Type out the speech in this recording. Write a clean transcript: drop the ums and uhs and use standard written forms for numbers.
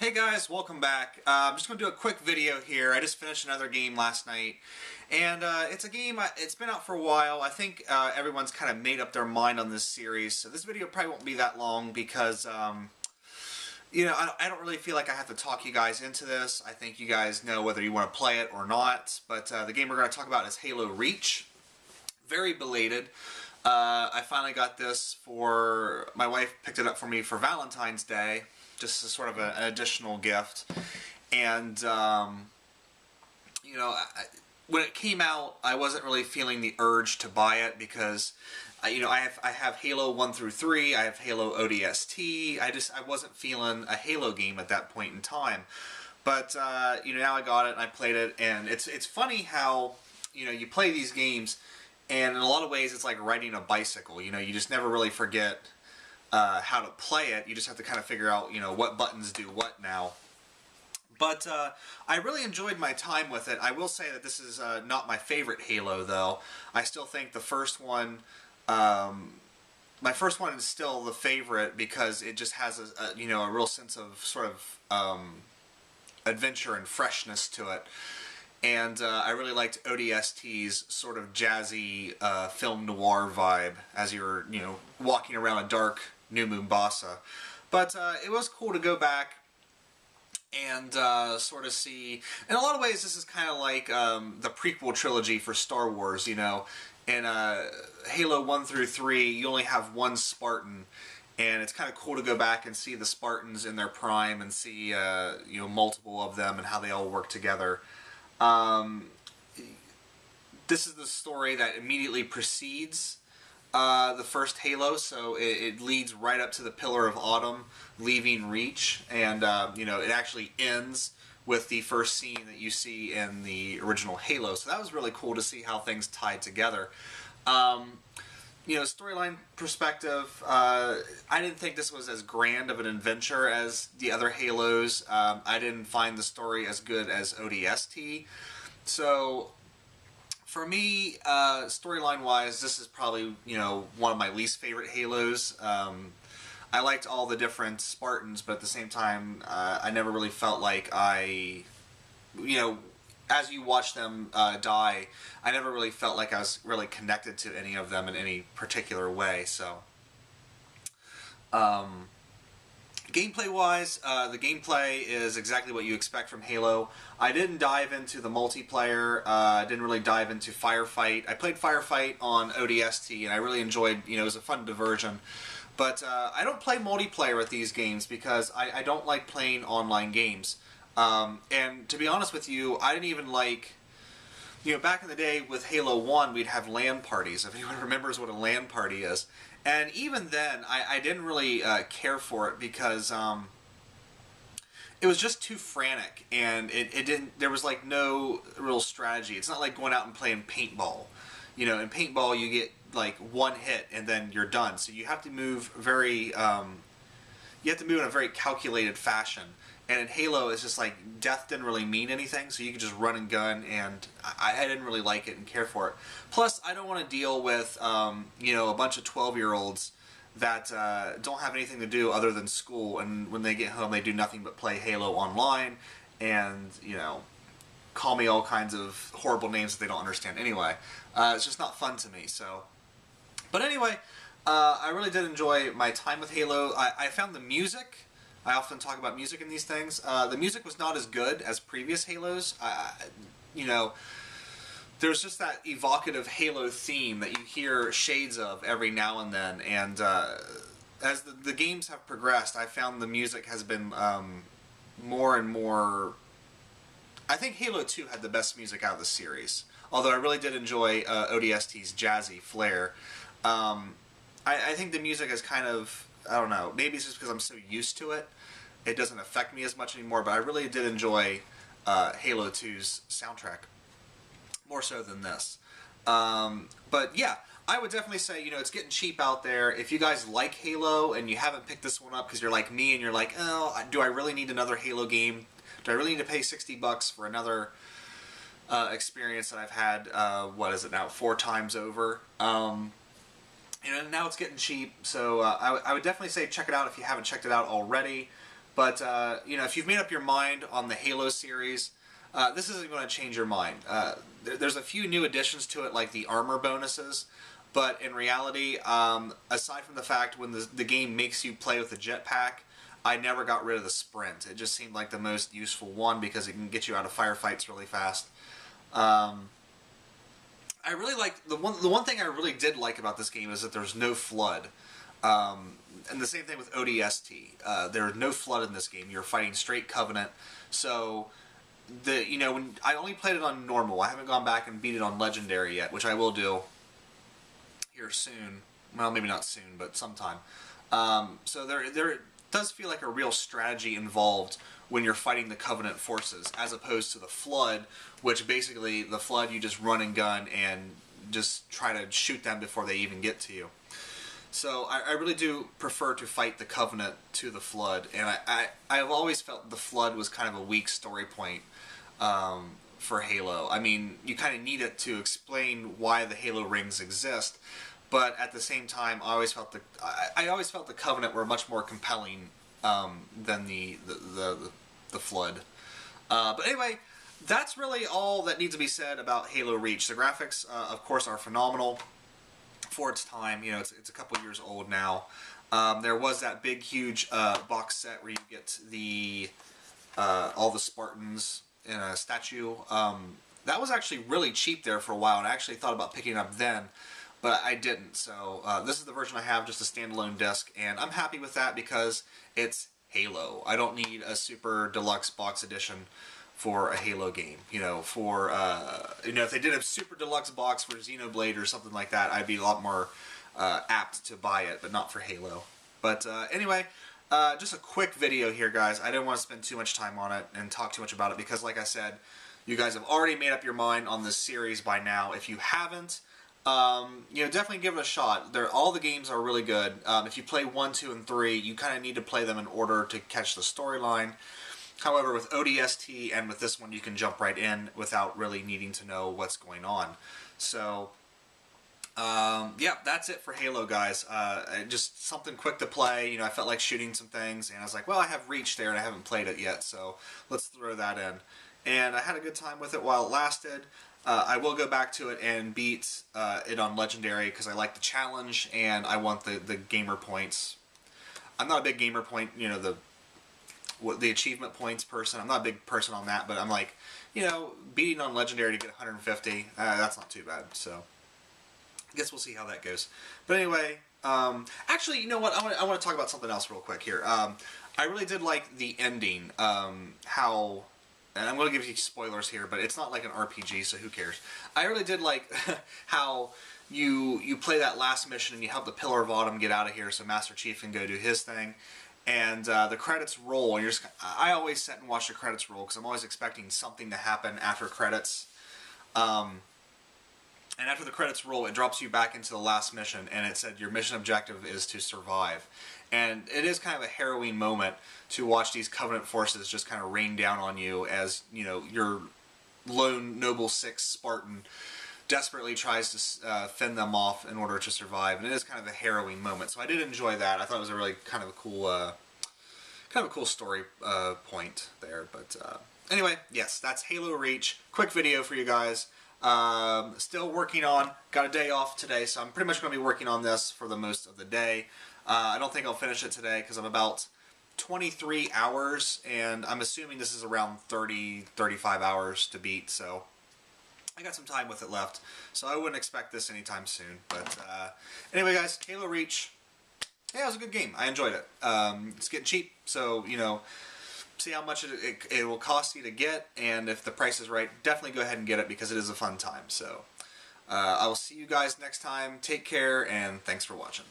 Hey guys, welcome back. I'm just going to do a quick video here. I just finished another game last night, and it's a game, it's been out for a while. I think everyone's kind of made up their mind on this series, so this video probably won't be that long because, you know, I don't really feel like I have to talk you guys into this. I think you guys know whether you want to play it or not, but the game we're going to talk about is Halo Reach. Very belated. I finally got this for, my wife picked it up for me for Valentine's Day, just as sort of an additional gift. And, you know, when it came out, I wasn't really feeling the urge to buy it because, you know, I have Halo 1 through 3, I have Halo ODST, I wasn't feeling a Halo game at that point in time. But, you know, now I got it and I played it, and it's funny how, you know, you play these games, and in a lot of ways it's like riding a bicycle. You know, you just never really forget how to play it. You just have to kind of figure out, you know, what buttons do what now. But I really enjoyed my time with it. I will say that this is not my favorite Halo, though. I still think the first one, my first one is still the favorite because it just has a you know, a real sense of sort of adventure and freshness to it. And I really liked ODST's sort of jazzy film noir vibe as you're, you know, walking around a dark New Mombasa. But it was cool to go back and sort of see. In a lot of ways, this is kind of like the prequel trilogy for Star Wars. You know, in Halo 1 through 3, you only have one Spartan. And it's kind of cool to go back and see the Spartans in their prime and see, you know, multiple of them and how they all work together. This is the story that immediately precedes the first Halo, so it leads right up to the Pillar of Autumn, leaving Reach, and you know, it actually ends with the first scene that you see in the original Halo. So that was really cool to see how things tied together. You know, storyline perspective, I didn't think this was as grand of an adventure as the other Halos. I didn't find the story as good as ODST. So, for me, storyline-wise, this is probably, you know, one of my least favorite Halos. I liked all the different Spartans, but at the same time, I never really felt like you know, as you watch them die, I never really felt like I was really connected to any of them in any particular way. So, gameplay-wise, the gameplay is exactly what you expect from Halo. I didn't dive into the multiplayer. I didn't really dive into Firefight. I played Firefight on ODST, and I really enjoyed. You know, it was a fun diversion. But I don't play multiplayer with these games because I don't like playing online games. And to be honest with you, I didn't even like, you know, back in the day with Halo 1, we'd have LAN parties, if anyone remembers what a LAN party is. And even then, I didn't really care for it because it was just too frantic, and it didn't, there was like no real strategy. It's not like going out and playing paintball. You know, in paintball you get like one hit and then you're done. So you have to move very, you have to move in a very calculated fashion. And in Halo, it's just like death didn't really mean anything, so you could just run and gun, and I didn't really like it and care for it. Plus, I don't want to deal with, you know, a bunch of 12-year-olds that don't have anything to do other than school, and when they get home, they do nothing but play Halo online, and, you know, call me all kinds of horrible names that they don't understand anyway. It's just not fun to me, so. But anyway, I really did enjoy my time with Halo. I found the music. I often talk about music in these things. The music was not as good as previous Halos. You know, there's just that evocative Halo theme that you hear shades of every now and then. And as the games have progressed, I found the music has been more and more. I think Halo 2 had the best music out of the series. Although I really did enjoy ODST's jazzy flair. I think the music is kind of, I don't know, maybe it's just because I'm so used to it. It doesn't affect me as much anymore, but I really did enjoy Halo 2's soundtrack. More so than this. But yeah, I would definitely say, you know, it's getting cheap out there. If you guys like Halo and you haven't picked this one up because you're like me and you're like, oh, do I really need another Halo game? Do I really need to pay $60 for another experience that I've had, what is it now, 4 times over? You know, now it's getting cheap, so I would definitely say check it out if you haven't checked it out already. But you know, if you've made up your mind on the Halo series, this isn't going to change your mind. There's a few new additions to it, like the armor bonuses. But in reality, aside from the fact when the game makes you play with the jetpack, I never got rid of the sprint. It just seemed like the most useful one because it can get you out of firefights really fast. I really like the one thing I really did like about this game is that there's no flood. And the same thing with ODST. There's no flood in this game. You're fighting straight Covenant. So when I only played it on normal, I haven't gone back and beat it on Legendary yet, which I will do here soon. Well, maybe not soon, but sometime. So there does feel like a real strategy involved when you're fighting the Covenant forces, as opposed to the Flood, which basically the Flood you just run and gun and just try to shoot them before they even get to you. So I really do prefer to fight the Covenant to the Flood, and I've always felt the Flood was kind of a weak story point for Halo. I mean, you kind of need it to explain why the Halo rings exist, but at the same time, I always felt the Covenant were much more compelling than the Flood. But anyway, that's really all that needs to be said about Halo Reach. The graphics, of course, are phenomenal for its time. You know, it's a couple years old now. There was that big, huge box set where you get all the Spartans in a statue. That was actually really cheap there for a while, and I actually thought about picking it up then, but I didn't. So this is the version I have, just a standalone disc, and I'm happy with that because it's Halo. I don't need a super deluxe box edition for a Halo game. You know, if they did a super deluxe box for Xenoblade or something like that, I'd be a lot more apt to buy it, but not for Halo. But anyway, just a quick video here, guys. I didn't want to spend too much time on it and talk too much about it because, like I said, you guys have already made up your mind on this series by now. If you haven't, definitely give it a shot. All the games are really good. If you play 1, 2, and 3, you kind of need to play them in order to catch the storyline. However, with ODST and with this one, you can jump right in without really needing to know what's going on. So, yeah, that's it for Halo, guys. Just something quick to play. You know, I felt like shooting some things, and I was like, well, I have Reach there, and I haven't played it yet, so let's throw that in. And I had a good time with it while it lasted. I will go back to it and beat it on Legendary because I like the challenge and I want the gamer points. I'm not a big gamer point, you know, the achievement points person. I'm not a big person on that, but I'm like, you know, beating on Legendary to get 150, that's not too bad. So I guess we'll see how that goes. But anyway, actually, you know what? I want to talk about something else real quick here. I really did like the ending, how... And I'm going to give you spoilers here, but it's not like an RPG, so who cares? I really did like how you play that last mission and you help the Pillar of Autumn get out of here so Master Chief can go do his thing. And the credits roll. And I always sit and watch the credits roll because I'm always expecting something to happen after credits. And after the credits roll, it drops you back into the last mission, and it said your mission objective is to survive. And it is kind of a harrowing moment to watch these Covenant forces just kind of rain down on you as, you know, your lone Noble 6 Spartan desperately tries to fend them off in order to survive. And it is kind of a harrowing moment. So I did enjoy that. I thought it was a really kind of a cool story point there. But anyway, yes, that's Halo Reach. Quick video for you guys. Still working on, got a day off today, so I'm pretty much going to be working on this for the most of the day. I don't think I'll finish it today because I'm about 23 hours, and I'm assuming this is around 30-35 hours to beat, so I got some time with it left. So I wouldn't expect this anytime soon. But anyway, guys, Halo Reach, yeah, it was a good game. I enjoyed it. It's getting cheap, so, you know, see how much it will cost you to get, and if the price is right, definitely go ahead and get it because it is a fun time. So I will see you guys next time. Take care, and thanks for watching.